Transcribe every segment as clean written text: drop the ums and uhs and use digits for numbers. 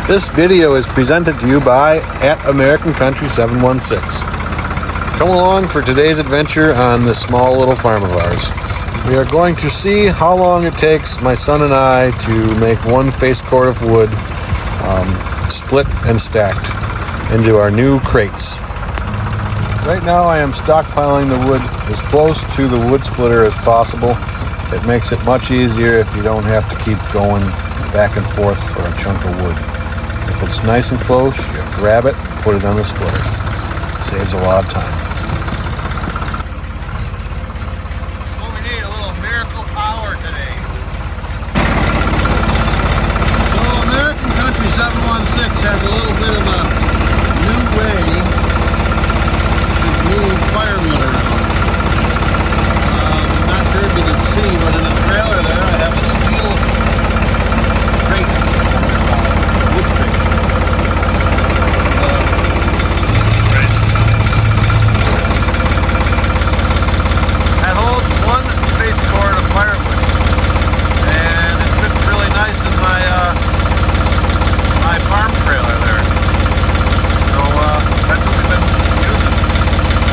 This video is presented to you by at American Country 716. Come along for today's adventure on this small little farm of ours. We are going to see how long it takes my son and I to make one face cord of wood, split and stacked into our new crates. Right now I am stockpiling the wood as close to the wood splitter as possible. It makes it much easier if you don't have to keep going back and forth for a chunk of wood. If it's nice and close, you grab it, put it on the splitter. Saves a lot of time. Well, we need a little miracle power today. So American Country 716 has a little bit of a new way to move firewood around. I'm not sure if you can see, but in the trailer there I have a steel crate. Wood crate. That holds one face cord of firewood, and it fits really nice in my farm trailer there. So that's what we've been using.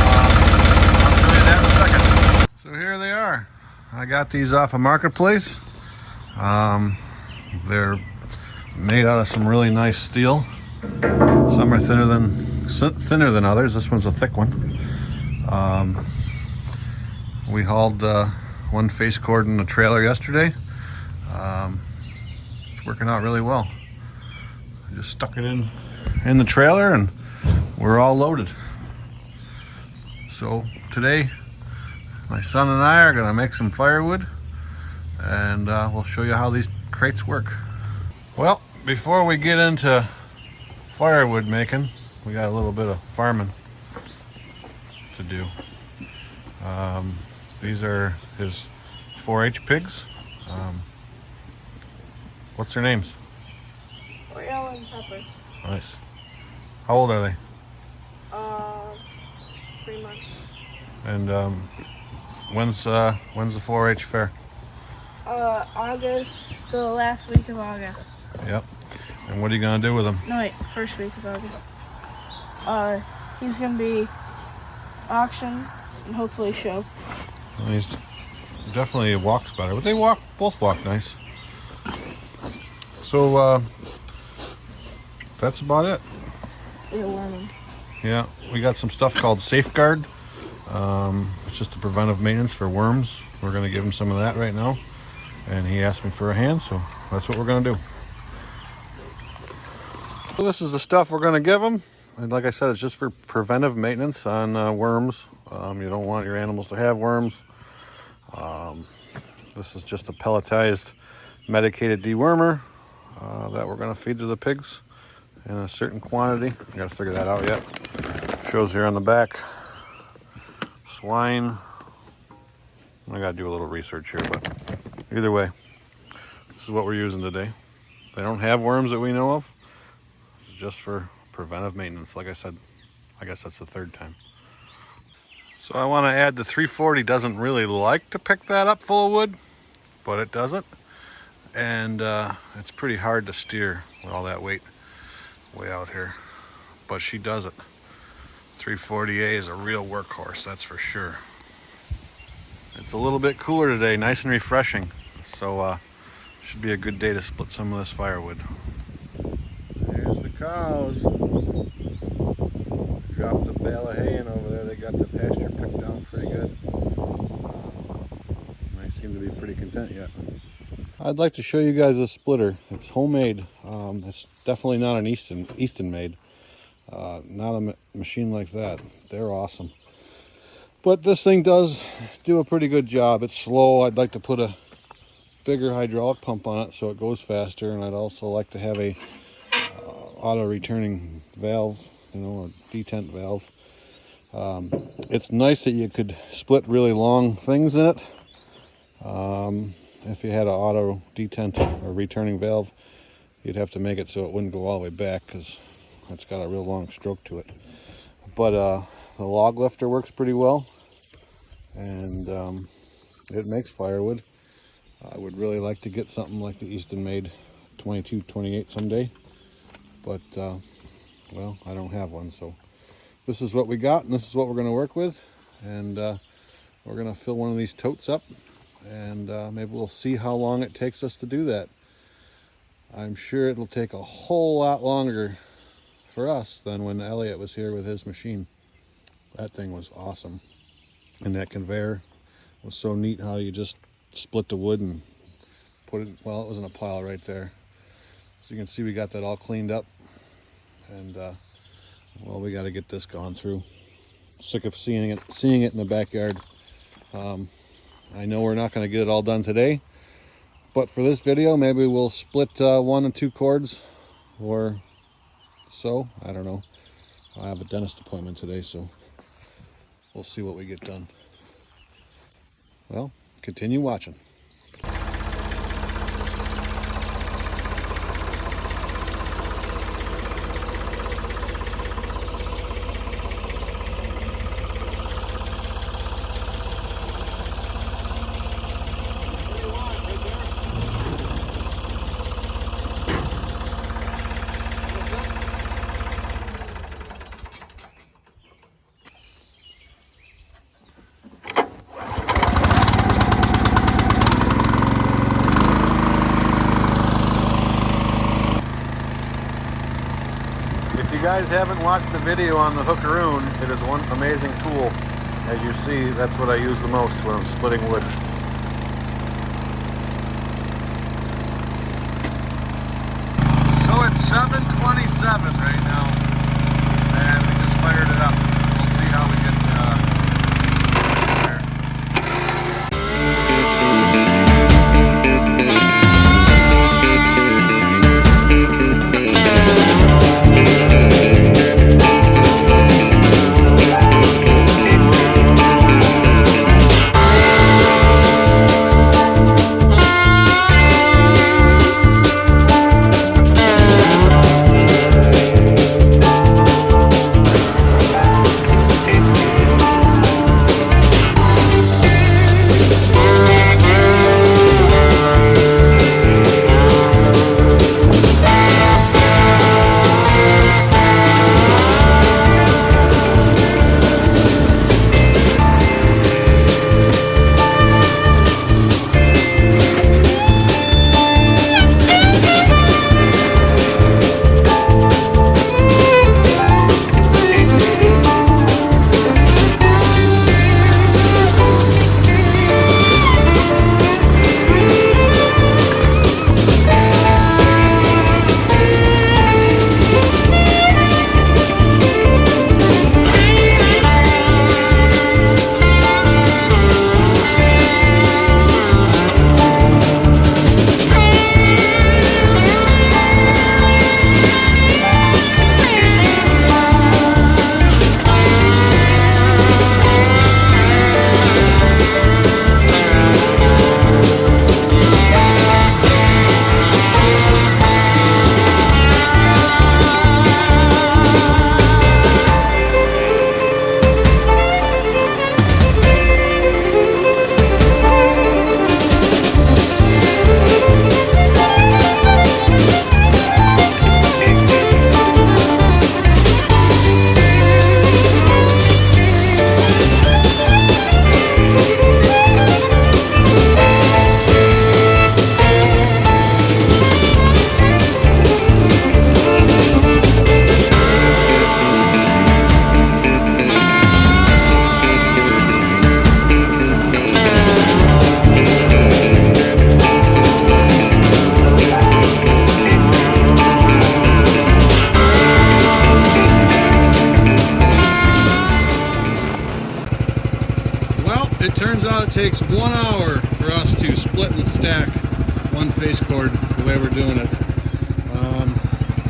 I'll show you that in a second. So here they are. I got these off a marketplace. They're made out of some really nice steel. Some are thinner than others. This one's a thick one. We hauled one face cord in the trailer yesterday. It's working out really well. I just stuck it in the trailer and we're all loaded. So today my son and I are gonna make some firewood, and we'll show you how these crates work. Well, before we get into firewood making, we got a little bit of farming to do. These are his 4-H pigs. What's their names? Oreo and Pepper. Nice. How old are they? 3 months. And when's the 4-H fair? August, the last week of August. Yep. And what are you gonna do with them? No, wait, first week of August. He's gonna be auctioned and hopefully show. Well, he's definitely walks better, but they both walk nice. So that's about it. It'll learn him. Yeah, we got some stuff called Safeguard. It's just a preventive maintenance for worms. We're gonna give him some of that right now. And he asked me for a hand, so that's what we're gonna do. So this is the stuff we're gonna give him. And like I said, it's just for preventive maintenance on worms. You don't want your animals to have worms. This is just a pelletized medicated dewormer that we're gonna feed to the pigs in a certain quantity. I gotta figure that out yet. Shows here on the back. Swine. I gotta do a little research here, but either way, this is what we're using today. They don't have worms that we know of. It's just for preventive maintenance. Like I said, I guess that's the third time. So I want to add the 340 doesn't really like to pick that up full of wood, but it does it. And it's pretty hard to steer with all that weight way out here, but she does it. 340A is a real workhorse, that's for sure. It's a little bit cooler today, nice and refreshing. So should be a good day to split some of this firewood. There's the cows. Dropped a bale of hay in over there. They got the pasture picked down pretty good. They seem to be pretty content yet. I'd like to show you guys a splitter. It's homemade. It's definitely not an Easton made. Not a machine like that. They're awesome. But this thing does do a pretty good job. It's slow. I'd like to put a bigger hydraulic pump on it so it goes faster, and I'd also like to have a auto returning valve, a detent valve. It's nice that you could split really long things in it. If you had an auto detent or returning valve, you'd have to make it so it wouldn't go all the way back because it's got a real long stroke to it. But the log lifter works pretty well, and it makes firewood. I would really like to get something like the Easton made 2228 someday. but well, I don't have one, so this is what we got, and this is what we're going to work with. And we're going to fill one of these totes up, and maybe we'll see how long it takes us to do that. I'm sure it'll take a whole lot longer for us than when Elliot was here with his machine. That thing was awesome. And that conveyor was so neat, how you just split the wood and put it, well, it was in a pile right there. So you can see we got that all cleaned up. And well, we got to get this gone through. Sick of seeing it in the backyard. I know we're not going to get it all done today, but for this video, maybe we'll split 1 and 2 cords or so. I don't know. I have a dentist appointment today, so we'll see what we get done. Well, continue watching. If you guys haven't watched the video on the hookaroon, it is one amazing tool. As you see, that's what I use the most when I'm splitting wood. So it's 7:27 right now, and we just fired it up. We'll see how we get there. It turns out it takes 1 hour for us to split and stack one face cord the way we're doing it.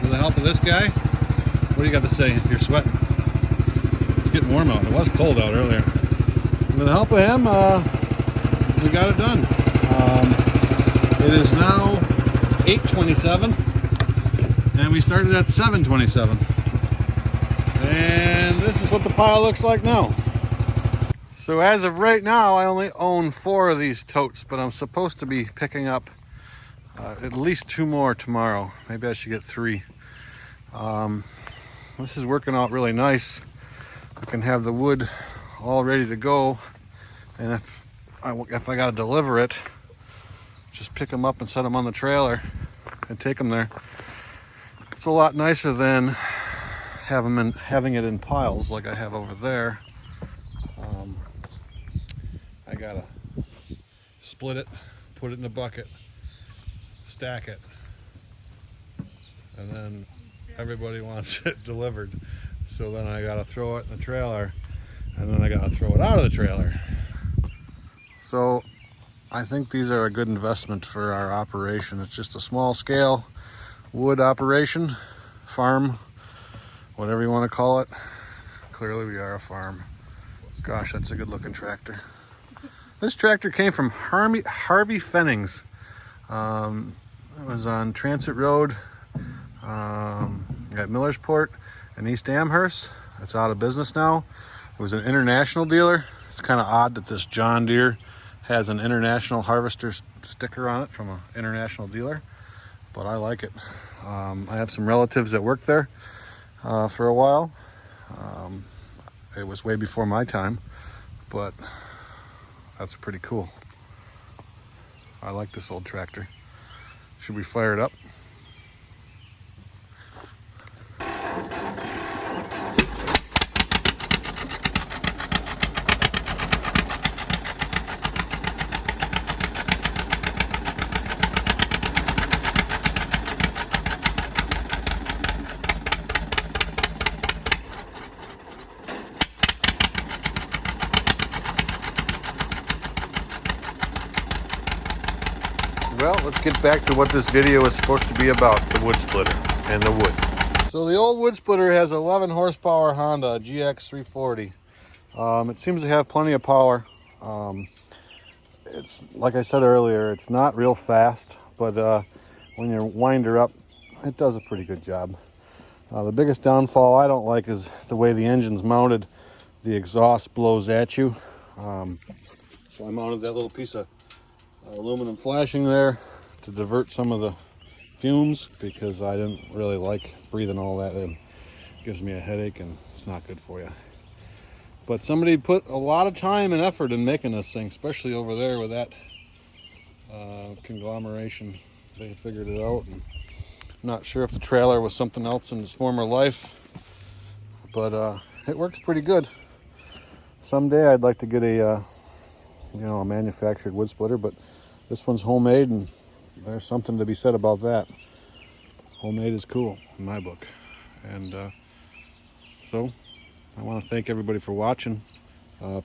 With the help of this guy, what do you got to say? You're sweating. It's getting warm out. It was cold out earlier. With the help of him, we got it done. It is now 8:27, and we started at 7:27. And this is what the pile looks like now. So as of right now, I only own 4 of these totes, but I'm supposed to be picking up at least 2 more tomorrow. Maybe I should get 3. This is working out really nice. I can have the wood all ready to go, and if I got to deliver it, just pick them up and set them on the trailer and take them there. It's a lot nicer than having it in piles like I have over there. I gotta split it, put it in a bucket, stack it, and then everybody wants it delivered. So then I gotta throw it in the trailer, and then I gotta throw it out of the trailer. So I think these are a good investment for our operation. It's just a small scale wood operation, farm, whatever you want to call it. Clearly we are a farm. Gosh, that's a good looking tractor. This tractor came from Harvey Fennings. It was on Transit Road at Millersport in East Amherst. It's out of business now. It was an international dealer. It's kind of odd that this John Deere has an international harvester sticker on it from an international dealer, but I like it. I have some relatives that worked there for a while. It was way before my time, but that's pretty cool. I like this old tractor. Should we fire it up? Well, let's get back to what this video is supposed to be about, the wood splitter and the wood. So the old wood splitter has 11 horsepower Honda GX340. It seems to have plenty of power. It's, like I said earlier, it's not real fast, but when you wind her up, it does a pretty good job. The biggest downfall I don't like is the way the engine's mounted. The exhaust blows at you. So I mounted that little piece of aluminum flashing there to divert some of the fumes, because I didn't really like breathing all that in. It gives me a headache and it's not good for you. But somebody put a lot of time and effort in making this thing, especially over there with that conglomeration. They figured it out. And I'm not sure if the trailer was something else in its former life, but it works pretty good. Someday I'd like to get a a manufactured wood splitter, but this one's homemade, and there's something to be said about that. Homemade is cool in my book. And so I want to thank everybody for watching.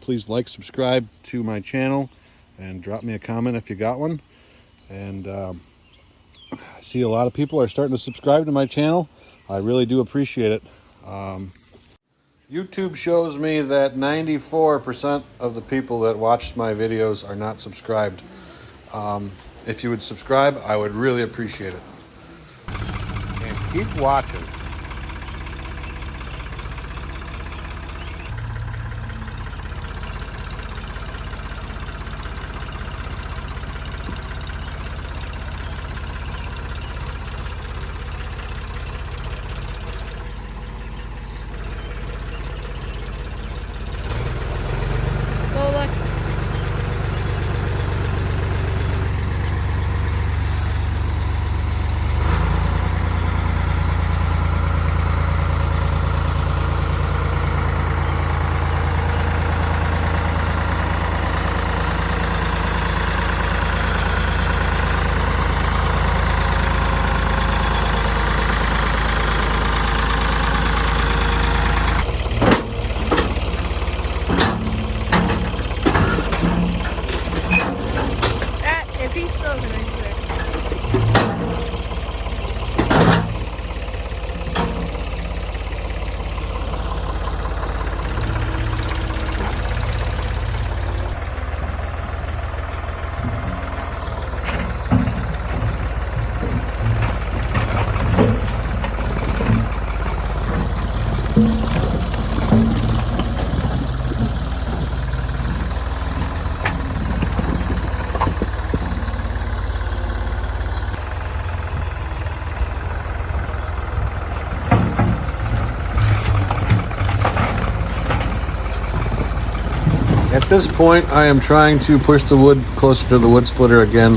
Please like, subscribe to my channel, and drop me a comment if you got one. And I see a lot of people are starting to subscribe to my channel. I really do appreciate it. YouTube shows me that 94% of the people that watch my videos are not subscribed. If you would subscribe, I would really appreciate it. And keep watching. At this point, I am trying to push the wood closer to the wood splitter again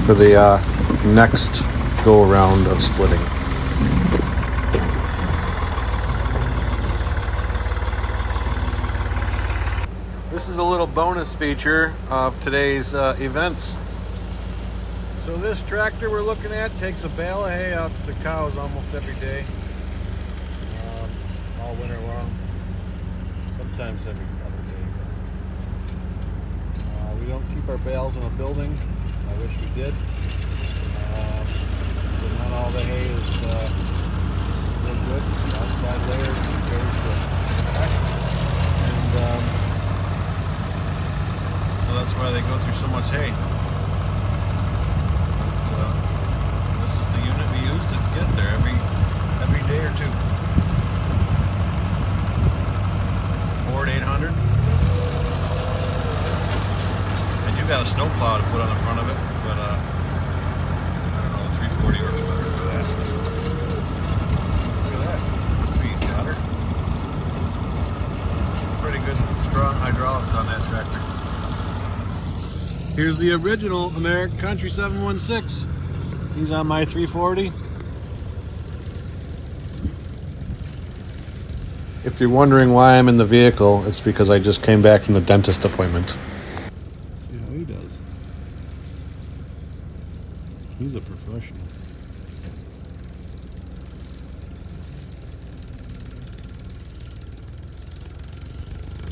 for the next go around of splitting. This is a little bonus feature of today's events. So this tractor we're looking at takes a bale of hay out to the cows almost every day, all winter long, sometimes every other day. We don't keep our bales in a building. I wish we did. So not all the hay is real good. The outside layer goes to back. And so that's why they go through so much hay. This is the unit we use to get there every day or two. Ford 800. I do got a snow plow to put on the front of it, but I don't know, 340 works better for that. Look at that, sweet cotter. Pretty good, strong hydraulics on that tractor. Here's the original American Country 716. He's on my 340. If you're wondering why I'm in the vehicle, it's because I just came back from the dentist appointment. See how he does. He's a professional.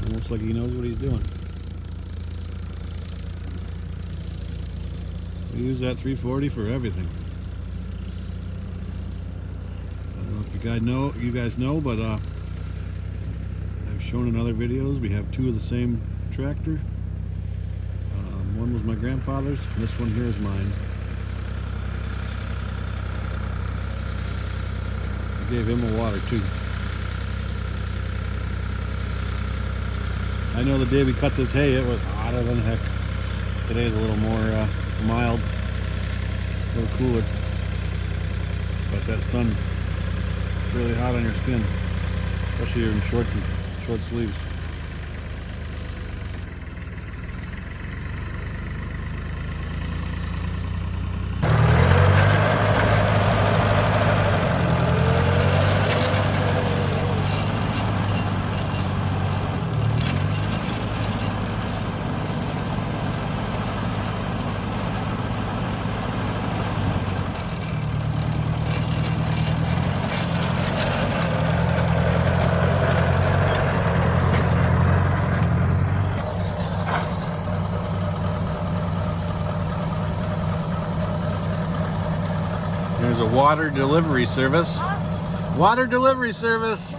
Almost like he knows what he's doing. We use that 340 for everything. I don't know if you guys know, but I've shown in other videos we have two of the same tractor. One was my grandfather's, and this one here is mine. I gave him a water too. I know the day we cut this hay, it was hotter than heck. Today's a little more mild, a little cooler, but that sun's really hot on your skin, especially you're in short sleeves. There's a water delivery service. Water delivery service.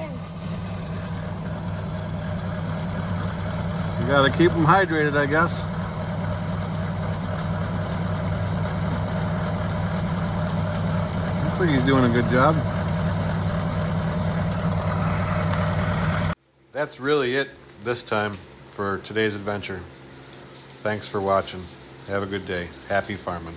You gotta keep them hydrated, I guess. Looks like he's doing a good job. That's really it this time for today's adventure. Thanks for watching. Have a good day. Happy farming.